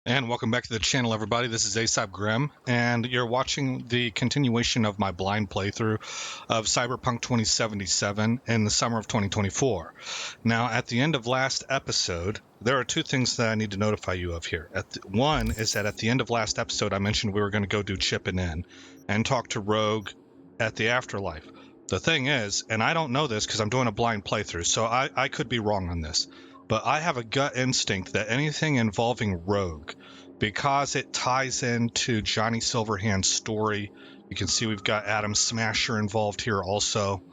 And welcome back to the channel, everybody. This is Aesop Grimm, and you're watching the continuation of my blind playthrough of Cyberpunk 2077 in the summer of 2024. Now, at the end of last episode, there are two things that I need to notify you of here. One is that at the end of last episode, I mentioned we were going to go do Chippin' In and talk to Rogue at the Afterlife. The thing is, and I don't know this because I'm doing a blind playthrough, so I could be wrong on this, but I have a gut instinct that anything involving Rogue, because it ties into Johnny Silverhand's story, you can see we've got Adam Smasher involved here also,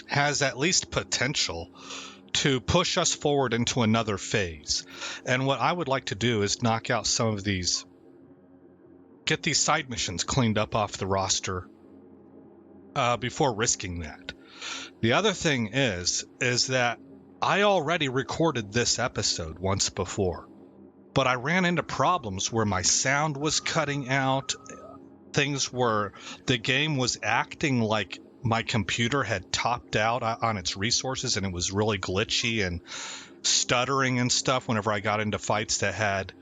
has at least potential to push us forward into another phase. And what I would like to do is knock out some of these, get these side missions cleaned up off the roster before risking that. The other thing is that I already recorded this episode once before, but I ran into problems where my sound was cutting out. The game was acting like my computer had topped out on its resources, and it was really glitchy and stuttering and stuff whenever I got into fights that had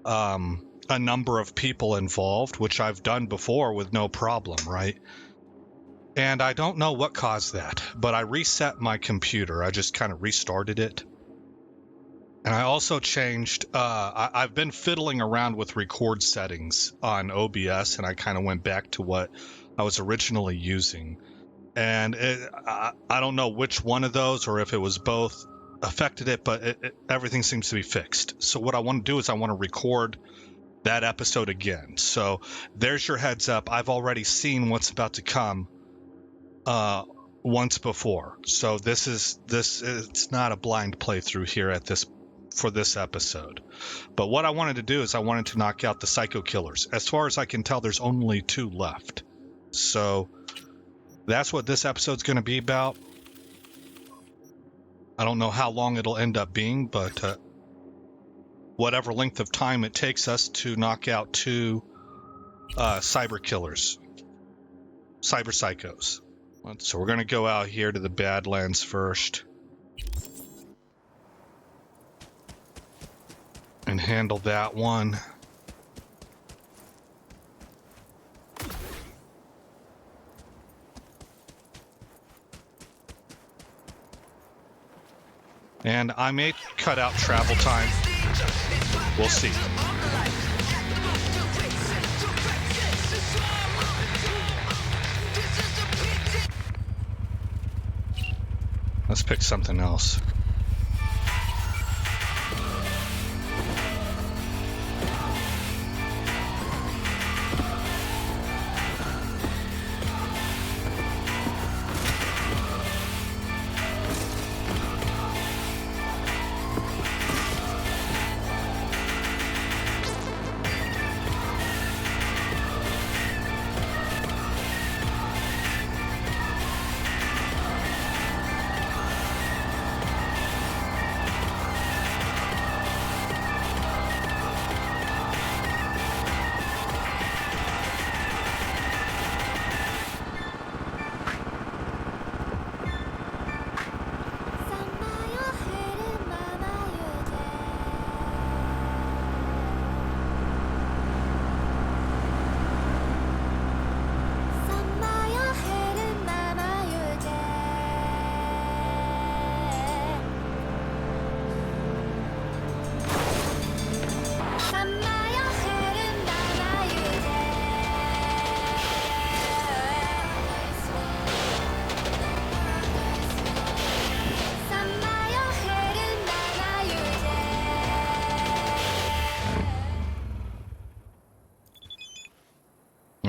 a number of people involved, which I've done before with no problem, right? And I don't know what caused that, but I reset my computer. I just kind of restarted it. And I also changed, I've been fiddling around with record settings on OBS, and I kind of went back to what I was originally using. And I don't know which one of those, or if it was both, affected it, but everything seems to be fixed. So what I want to do is I want to record that episode again. So there's your heads up. I've already seen what's about to come once before. So it's not a blind playthrough here for this episode. But what I wanted to do is I wanted to knock out the psycho killers. As far as I can tell, there's only 2 left. So that's what this episode's going to be about. I don't know how long it'll end up being, but whatever length of time it takes us to knock out 2 cyber killers, Cyberpsychos. So we're going to go out here to the Badlands first and handle that one. And I may cut out travel time. We'll see. Let's pick something else.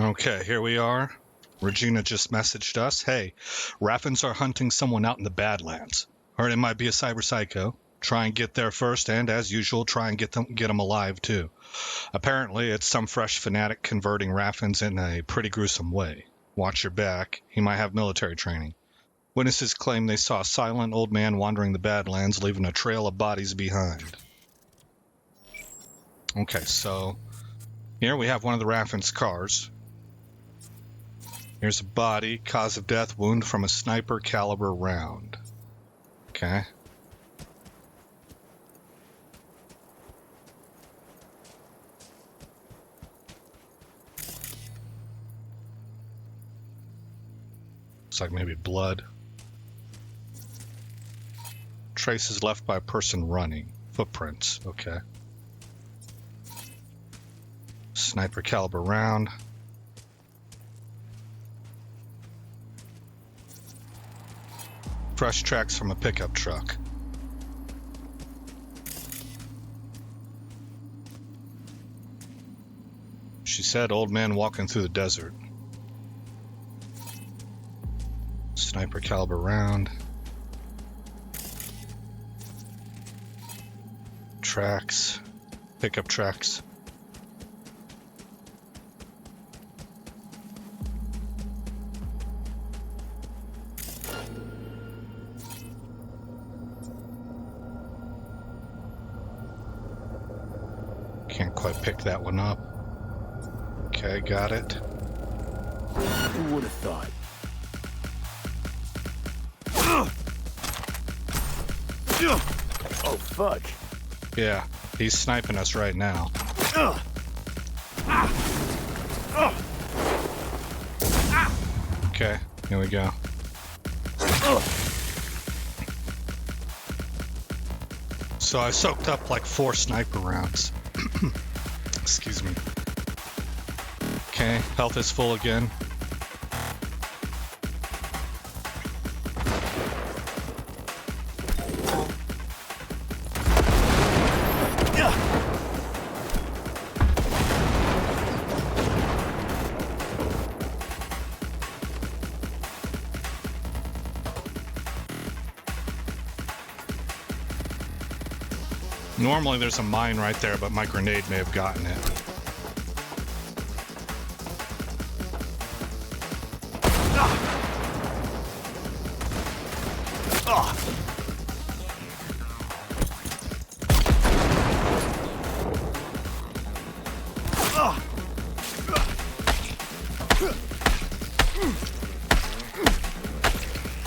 Okay, here we are. Regina just messaged us. Hey, Raffens are hunting someone out in the Badlands. Heard it might be a cyberpsycho. Try and get there first, and as usual, try and get them alive too. Apparently, it's some fresh fanatic converting Raffens in a pretty gruesome way. Watch your back. He might have military training. Witnesses claim they saw a silent old man wandering the Badlands, leaving a trail of bodies behind. Okay, so here we have one of the Raffens cars. Here's a body, cause of death, wound from a sniper caliber round. Okay. Looks like maybe blood. Traces left by a person running. Footprints, okay. Sniper caliber round. Fresh tracks from a pickup truck. She said old man walking through the desert. Sniper caliber round. Tracks. Pickup tracks. Can't quite pick that one up. Okay, got it. Who would have thought? Oh, fuck. Yeah, he's sniping us right now. Okay, here we go. So I soaked up like 4 sniper rounds. Excuse me. Okay, health is full again. Normally there's a mine right there, but my grenade may have gotten it.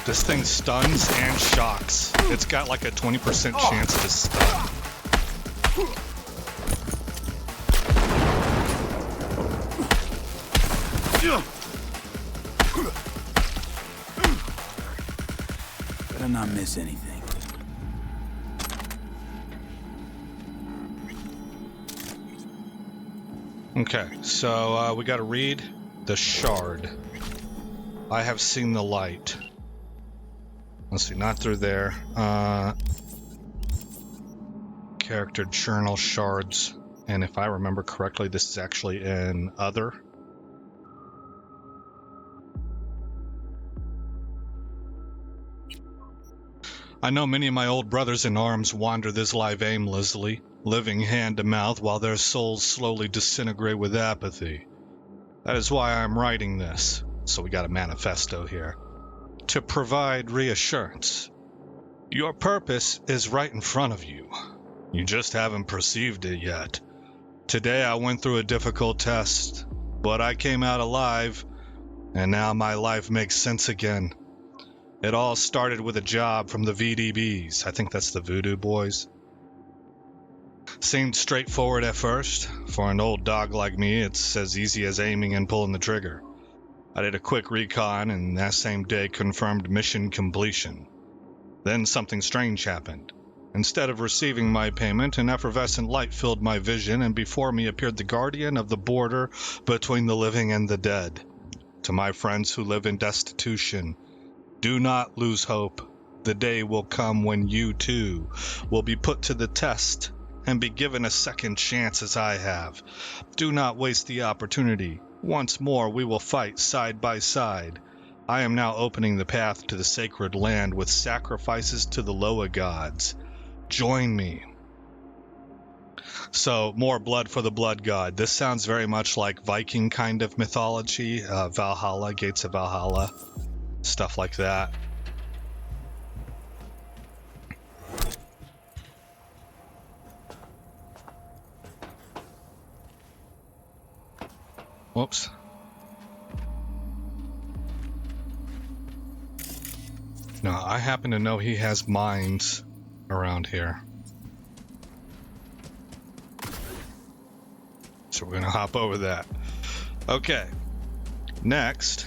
This thing stuns and shocks. It's got like a 20% chance to stun. Better not miss anything. Okay, so we gotta read the shard. I have seen the light. Let's see, not through there. Character journal shards. And if I remember correctly, this is actually in other. I know many of my old brothers in arms wander this life aimlessly, living hand to mouth while their souls slowly disintegrate with apathy. That is why I'm writing this. So we got a manifesto here. To provide reassurance. Your purpose is right in front of you. You just haven't perceived it yet. Today I went through a difficult test, but I came out alive, and now my life makes sense again. It all started with a job from the VDBs. I think that's the Voodoo Boys. Seemed straightforward at first. For an old dog like me, it's as easy as aiming and pulling the trigger. I did a quick recon, and that same day confirmed mission completion. Then something strange happened. Instead of receiving my payment, an effervescent light filled my vision, and before me appeared the guardian of the border between the living and the dead. To my friends who live in destitution, do not lose hope. The day will come when you, too, will be put to the test and be given a second chance as I have. Do not waste the opportunity. Once more we will fight side by side. I am now opening the path to the sacred land with sacrifices to the Loa gods. Join me. So, more blood for the blood god. This sounds very much like Viking kind of mythology. Valhalla, Gates of Valhalla. Stuff like that. Whoops. No, I happen to know he has mines around here. So we're gonna hop over that. Okay. Next.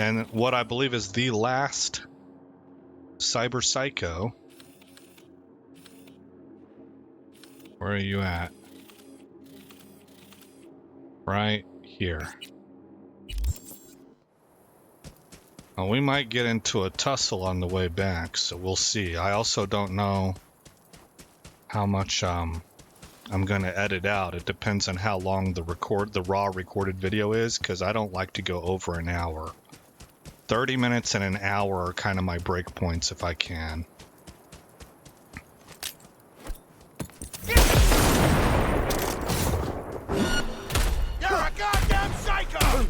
And what I believe is the last Cyberpsycho. Where are you at? Right here. Well, we might get into a tussle on the way back, so we'll see. I also don't know how much I'm gonna edit out. It depends on how long the raw recorded video is, because I don't like to go over an hour. 30 minutes and an hour are kind of my break points if I can. You're a goddamn psycho!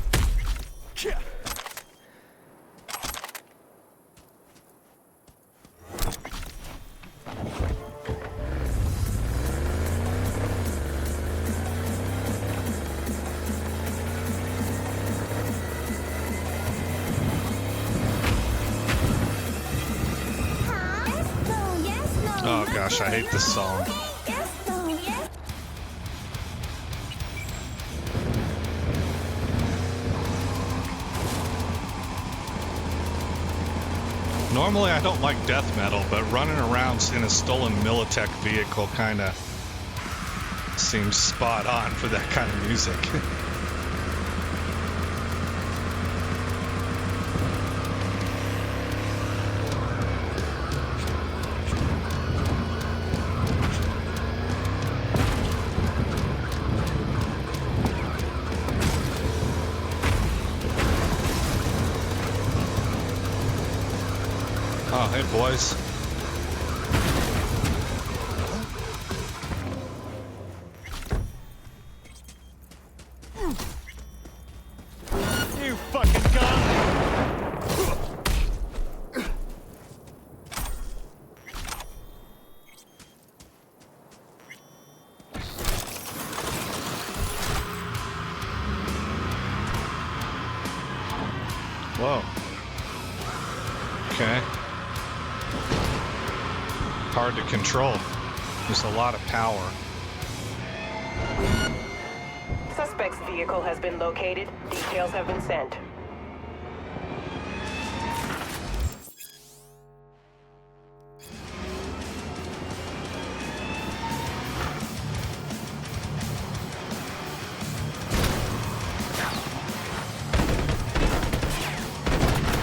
Oh gosh, I hate this song. Normally I don't like death metal, but running around in a stolen Militech vehicle kinda seems spot on for that kind of music. Oh, hey boys. You fucking gun! Whoa. Okay. Hard to control. There's a lot of power. Suspect's vehicle has been located. Details have been sent.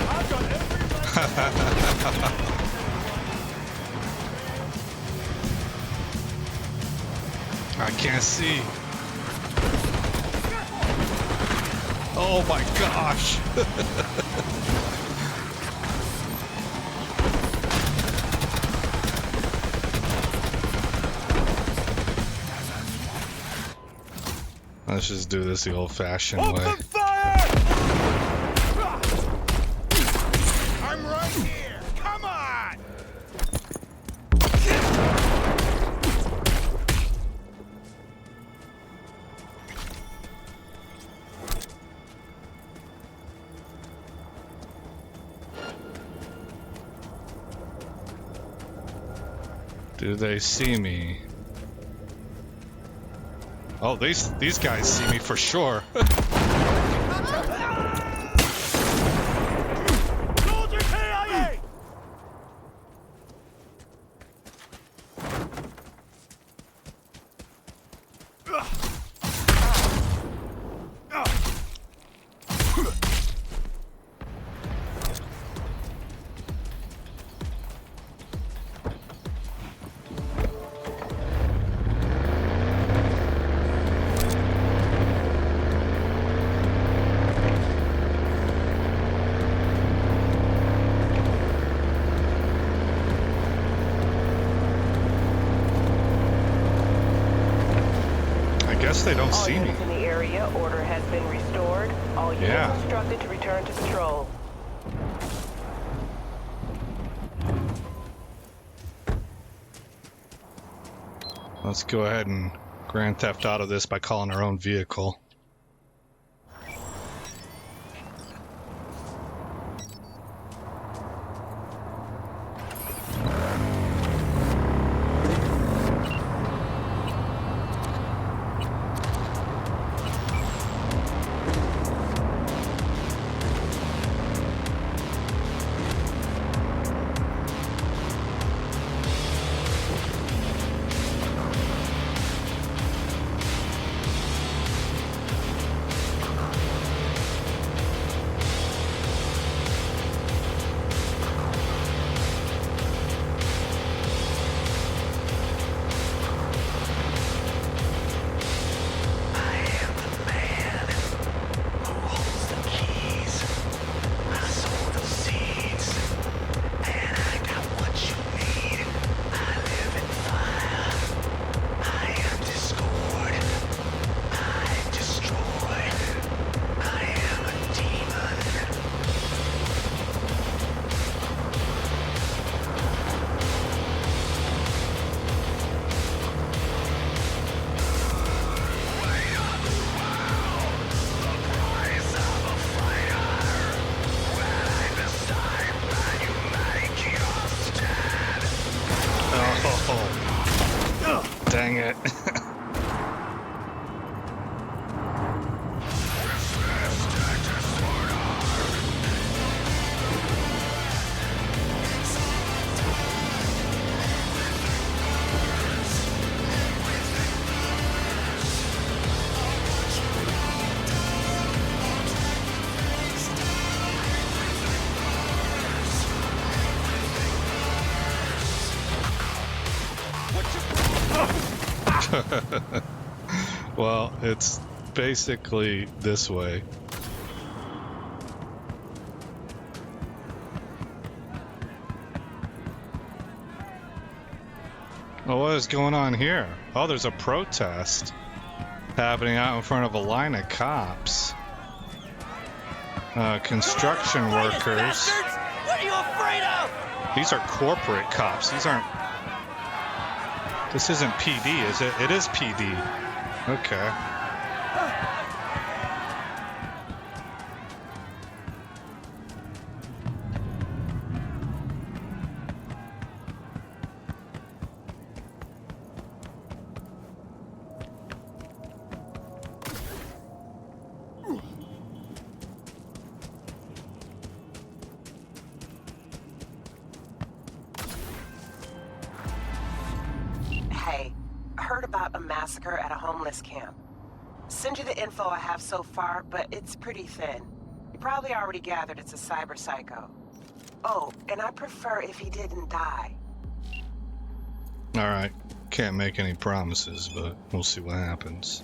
I've got every I can't see. Oh my gosh. Let's just do this the old-fashioned way. Open fire! I'm right here. Come on! Do they see me? Oh, these guys see me for sure. Soldier KIA! They don't All see me. units in the area, order has been restored. All units Yeah. instructed to return to patrol. Let's go ahead and Grand Theft Auto this by calling our own vehicle. It's basically this way. Oh, what is going on here? Oh, there's a protest happening out in front of a line of cops. Construction workers. What are you afraid of? These are corporate cops. These aren't... This isn't PD, is it? It is PD. Okay. Hey, I heard about a massacre at a homeless camp. Send you the info I have so far, but it's pretty thin. You probably already gathered it's a cyberpsycho. Oh, and I prefer if he didn't die. Alright. Can't make any promises, but we'll see what happens.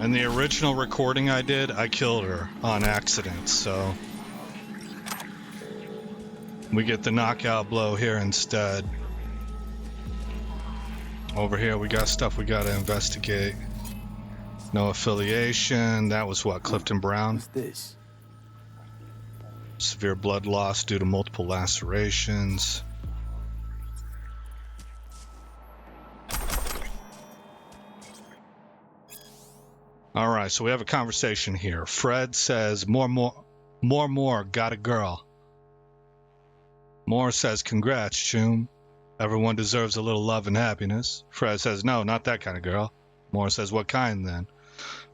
And the original recording I did, I killed her on accident, so we get the knockout blow here instead. Over here we got stuff we gotta investigate. No affiliation. That was what, Clifton Brown? What's this? Severe blood loss due to multiple lacerations. Alright, so we have a conversation here. Fred says, more, got a girl. Moore says, congrats, Choom. Everyone deserves a little love and happiness. Fred says, no, not that kind of girl. Moore says, what kind then?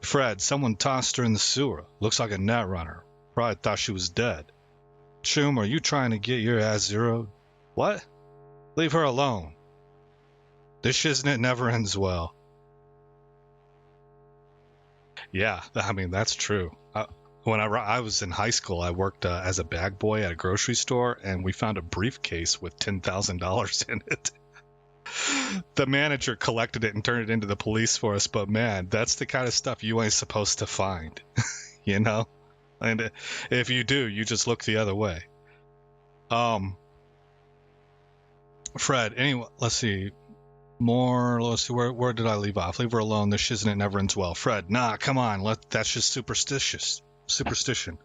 Fred, someone tossed her in the sewer. Looks like a net runner. Probably thought she was dead. Choom, are you trying to get your ass zeroed? What? Leave her alone. This shiznit never ends well. Yeah, I mean, that's true. When I was in high school, I worked as a bag boy at a grocery store, and we found a briefcase with $10,000 in it. The manager collected it and turned it into the police for us, but man, that's the kind of stuff you ain't supposed to find, you know? And if you do, you just look the other way. Fred, anyway, let's see. Let's see, where did I leave off? Leave her alone, this shiznit never ends well. Fred, nah, come on, that's just superstition.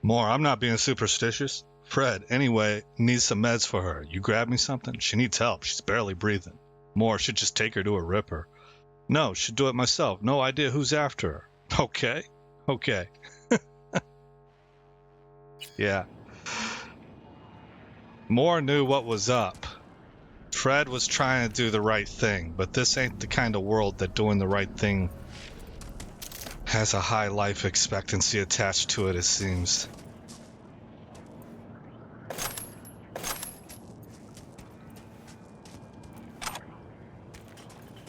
More, I'm not being superstitious. Fred, anyway, needs some meds for her. You grab me something? She needs help, she's barely breathing. More, should just take her to a ripper. No, should do it myself. No idea who's after her. Okay. Yeah. Moore knew what was up. Fred was trying to do the right thing, but this ain't the kind of world that doing the right thing has a high life expectancy attached to it, it seems.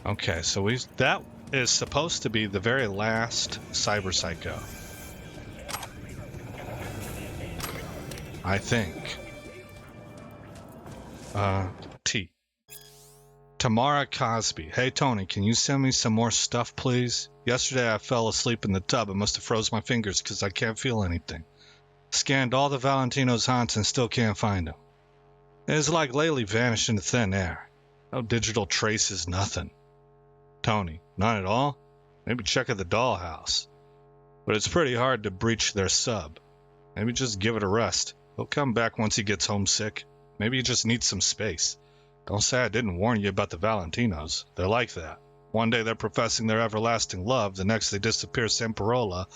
Okay, so that is supposed to be the very last Cyberpsycho. I think. T. Tamara Cosby. Hey, Tony, can you send me some more stuff, please? Yesterday I fell asleep in the tub and must have froze my fingers because I can't feel anything. Scanned all the Valentino's haunts and still can't find them. It's like lately vanished into thin air. No digital traces, nothing. Tony, none at all? Maybe check at the dollhouse. But it's pretty hard to breach their sub. Maybe just give it a rest. He'll come back once he gets homesick. Maybe he just needs some space. Don't say I didn't warn you about the Valentinos. They're like that. One day they're professing their everlasting love, the next they disappear sem parola,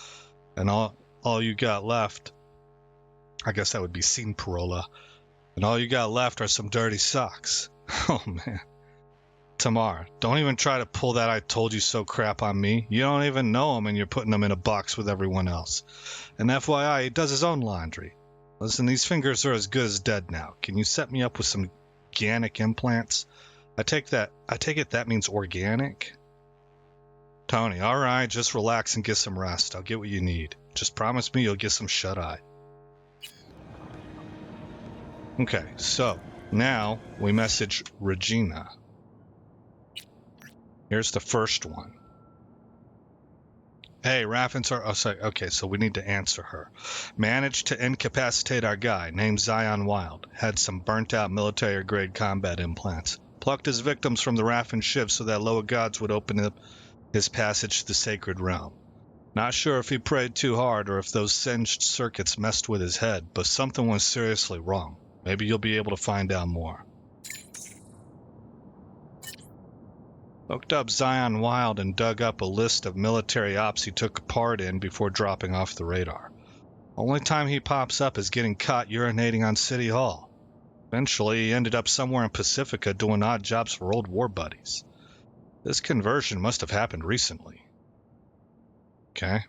and all you got left, I guess that would be sin parola, and all you got left are some dirty socks. Oh man. Tamar, don't even try to pull that I told you so crap on me. You don't even know him and you're putting him in a box with everyone else. And FYI, he does his own laundry. Listen, these fingers are as good as dead now. Can you set me up with some organic implants? I take it that means organic? Tony, all right, just relax and get some rest. I'll get what you need. Just promise me you'll get some shut-eye. Okay, so now we message Regina. Here's the first one. Hey, Raffins are... Oh, sorry. Okay, so we need to answer her. Managed to incapacitate our guy, named Zion Wild. Had some burnt-out military-grade combat implants. Plucked his victims from the Raffin ship so that lower gods would open up his passage to the sacred realm. Not sure if he prayed too hard or if those singed circuits messed with his head, but something was seriously wrong. Maybe you'll be able to find out more. Looked up Zion Wild and dug up a list of military ops he took part in before dropping off the radar. Only time he pops up is getting caught urinating on City Hall. Eventually, he ended up somewhere in Pacifica doing odd jobs for old war buddies. This conversion must have happened recently. Okay.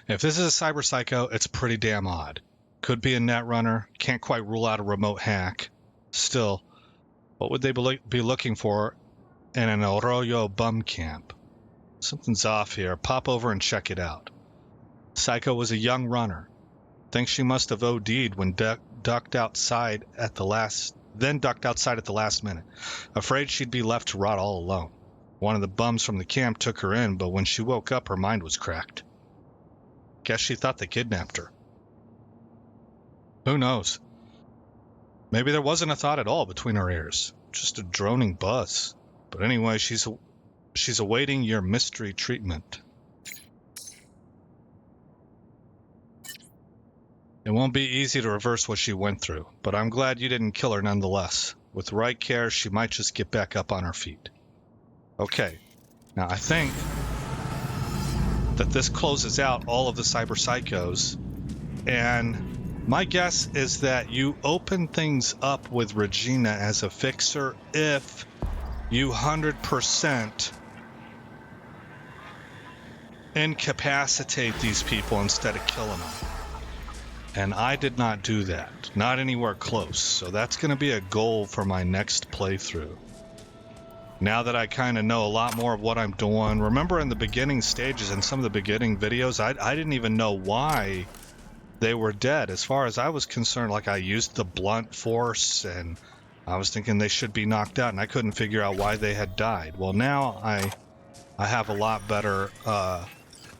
If this is a cyberpsycho, it's pretty damn odd. Could be a netrunner, can't quite rule out a remote hack. Still, what would they be looking for in an Arroyo bum camp? Something's off here. Pop over and check it out. Psycho was a young runner. Thinks she must have OD'd when ducked outside at the last minute. Afraid she'd be left to rot all alone. One of the bums from the camp took her in, but when she woke up, her mind was cracked. Guess she thought they kidnapped her. Who knows? Maybe there wasn't a thought at all between her ears. Just a droning buzz. But anyway, she's awaiting your mystery treatment. It won't be easy to reverse what she went through, but I'm glad you didn't kill her nonetheless. With the right care, she might just get back up on her feet. Okay. Now, I think that this closes out all of the cyberpsychos, and my guess is that you open things up with Regina as a fixer if you 100% incapacitate these people instead of killing them. And I did not do that. Not anywhere close. So that's going to be a goal for my next playthrough. Now that I kind of know a lot more of what I'm doing. Remember in the beginning stages and some of the beginning videos, I didn't even know why they were dead. As far as I was concerned, like I used the blunt force and I was thinking they should be knocked out and I couldn't figure out why they had died. Well, now I have a lot better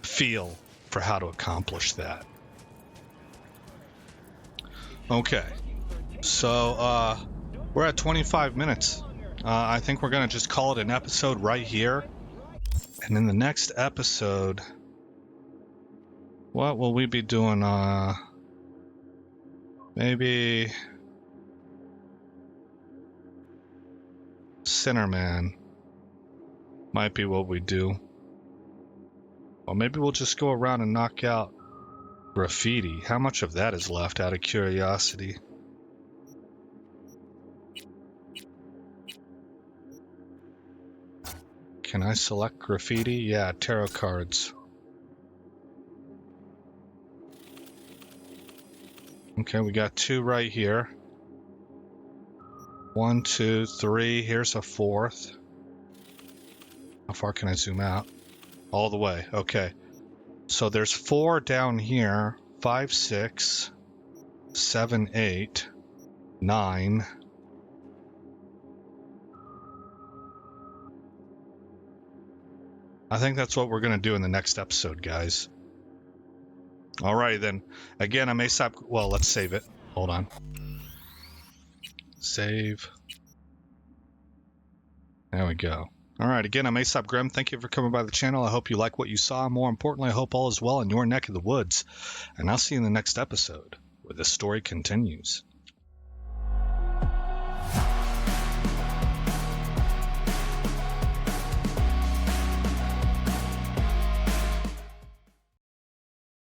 feel for how to accomplish that. Okay, so we're at 25 minutes. I think we're going to just call it an episode right here. And in the next episode, what will we be doing? Maybe Sinnerman might be what we do. Or maybe we'll just go around and knock out Graffiti. How much of that is left out of curiosity? Can I select Graffiti? Yeah, tarot cards. Okay, we got 2 right here. 1, 2, 3. Here's a 4th. How far can I zoom out? All the way. Okay. So there's 4 down here. 5, 6, 7, 8, 9. I think that's what we're going to do in the next episode, guys. Alrighty then. Again, I may stop... Well, let's save it. Hold on. Save. There we go. Alright, again, I'm Aesop Grim. Thank you for coming by the channel. I hope you like what you saw. More importantly, I hope all is well in your neck of the woods. And I'll see you in the next episode, where the story continues.